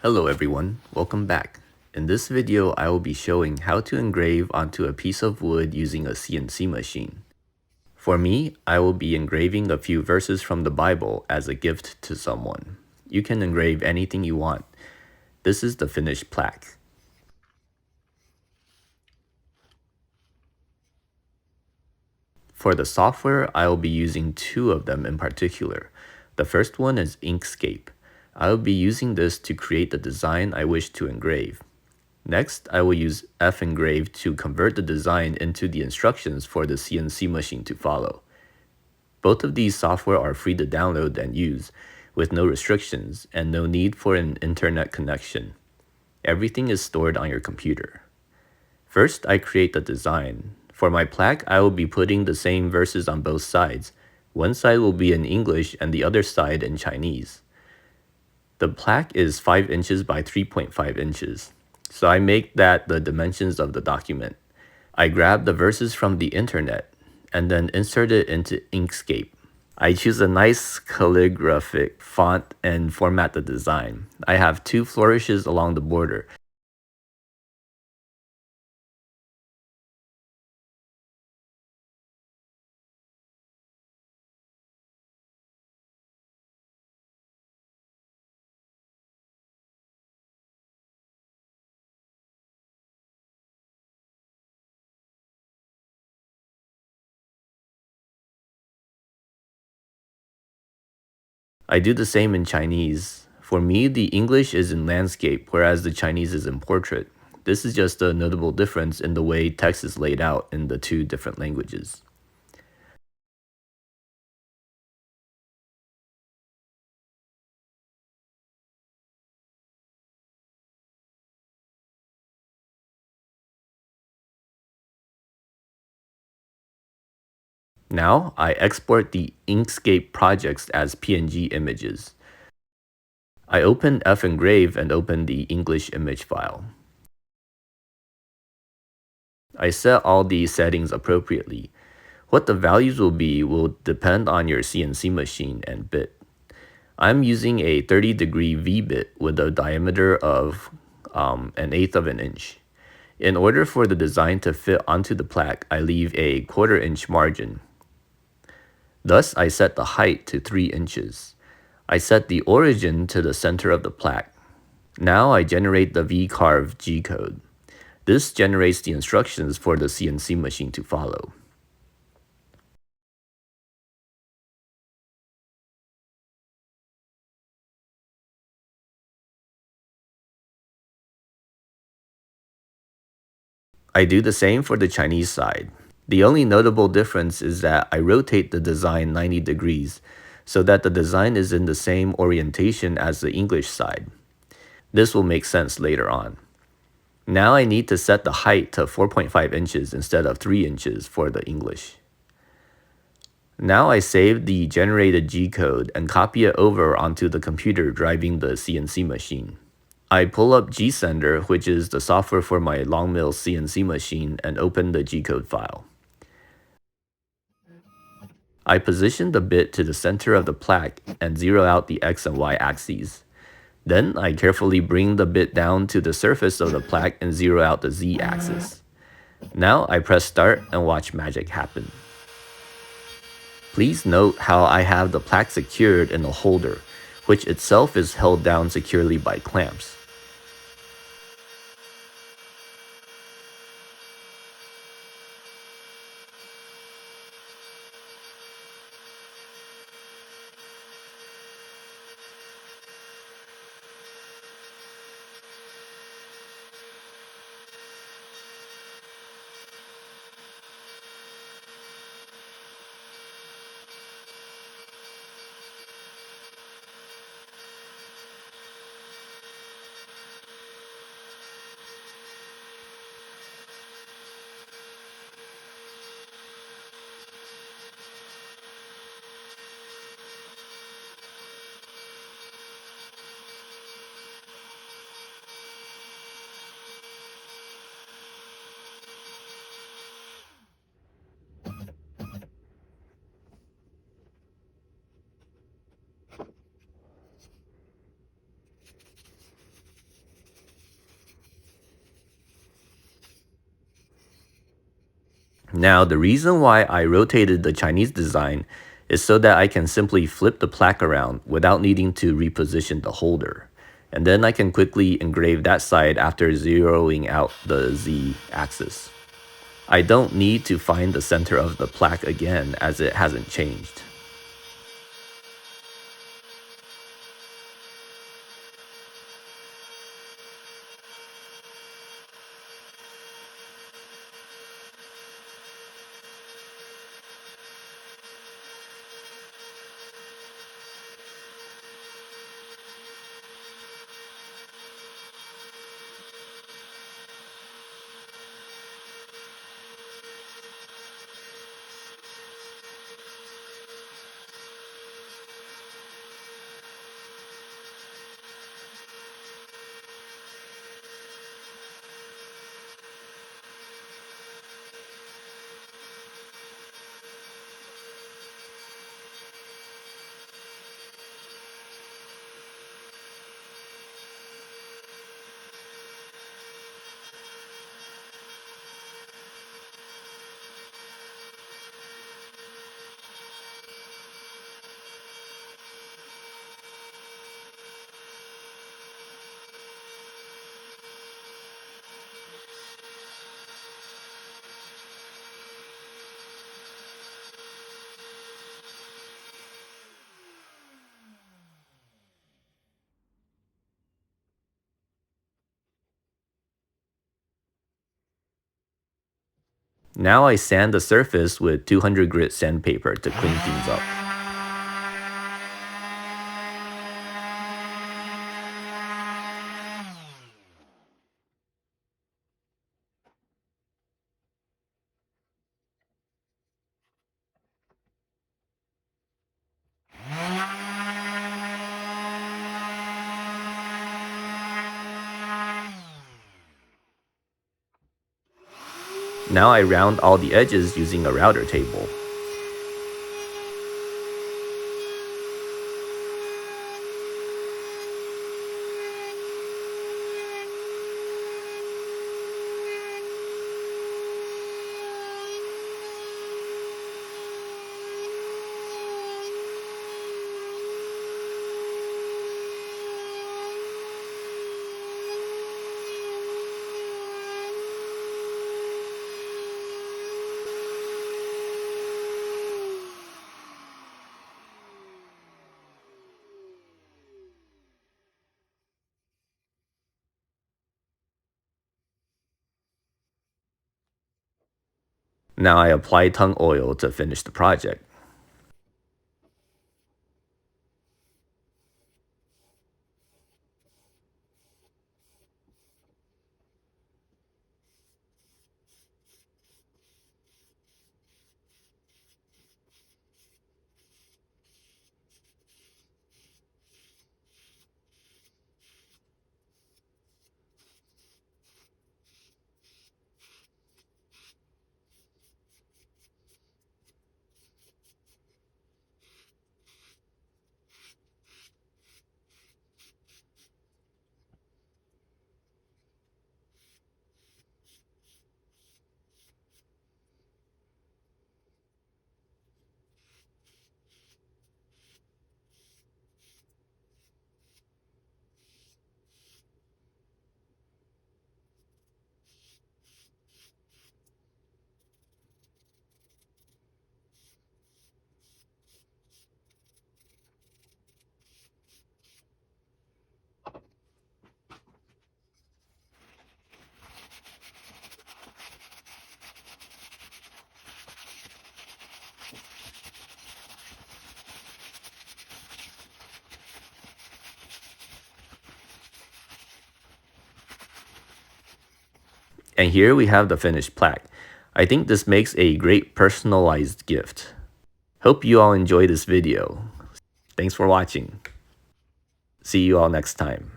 Hello everyone, welcome back. In this video, I will be showing how to engrave onto a piece of wood using a CNC machine. For me, I will be engraving a few verses from the Bible as a gift to someone. You can engrave anything you want. This is the finished plaque. For the software, I will be using two of them in particular. The first one is Inkscape. I will be using this to create the design I wish to engrave. Next, I will use f-engrave to convert the design into the instructions for the CNC machine to follow. Both of these software are free to download and use, with no restrictions and no need for an internet connection. Everything is stored on your computer. First, I create the design. For my plaque, I will be putting the same verses on both sides. One side will be in English and the other side in Chinese. The plaque is 5 inches by 3.5 inches. So I make that the dimensions of the document. I grab the verses from the internet and then insert it into Inkscape. I choose a nice calligraphic font and format the design. I have 2 flourishes along the border. I do the same in Chinese. For me, the English is in landscape, whereas the Chinese is in portrait. This is just a notable difference in the way text is laid out in the 2 different languages. Now, I export the Inkscape projects as PNG images. I open f-engrave and open the English image file. I set all the settings appropriately. What the values will be will depend on your CNC machine and bit. I'm using a 30-degree V bit with a diameter of 1/8 of an inch. In order for the design to fit onto the plaque, I leave a 1/4 inch margin. Thus, I set the height to 3 inches. I set the origin to the center of the plaque. Now I generate the v-carve G-code. This generates the instructions for the CNC machine to follow. I do the same for the Chinese side. The only notable difference is that I rotate the design 90 degrees so that the design is in the same orientation as the English side. This will make sense later on. Now I need to set the height to 4.5 inches instead of 3 inches for the English. Now I save the generated G-code and copy it over onto the computer driving the CNC machine. I pull up GSender, which is the software for my long mill CNC machine, and open the G-code file. I position the bit to the center of the plaque and zero out the X and Y axes. Then I carefully bring the bit down to the surface of the plaque and zero out the Z axis. Now I press start and watch magic happen. Please note how I have the plaque secured in a holder, which itself is held down securely by clamps. Now, the reason why I rotated the Chinese design is so that I can simply flip the plaque around without needing to reposition the holder. And then I can quickly engrave that side after zeroing out the Z axis. I don't need to find the center of the plaque again as it hasn't changed. Now I sand the surface with 200 grit sandpaper to clean things up. Now I round all the edges using a router table. Now I apply tung oil to finish the project. And here we have the finished plaque. I think this makes a great personalized gift. Hope you all enjoy this video. Thanks for watching. See you all next time.